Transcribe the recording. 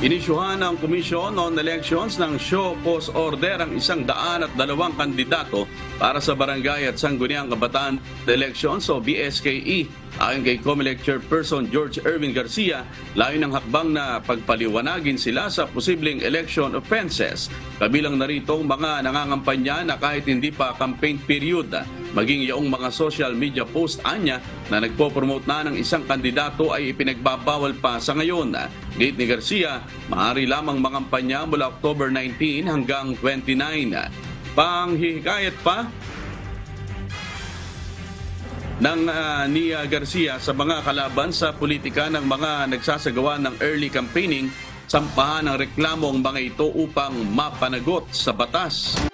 Inisyuhan ng Commission on Elections ng show cause order ang 102 kandidato para sa Barangay at Sangguniang Kabataan Elections o BSKE. Ayon kay COMELEC Chairperson George Erwin Garcia, layo ng hakbang na pagpaliwanagin sila sa posibleng election offenses. Kabilang na rito mga nangangampanya na kahit hindi pa campaign period, maging yaong mga social media post anya na nagpo-promote na ng isang kandidato ay ipinagbabawal pa sa ngayon. Gate ni Garcia, maaari lamang mangampanya mula October 19 hanggang 29. Panghihikayat pa ni Garcia sa mga kalaban sa politika ng mga nagsasagawa ng early campaigning, sampahan ng reklamo ang mga ito upang mapanagot sa batas.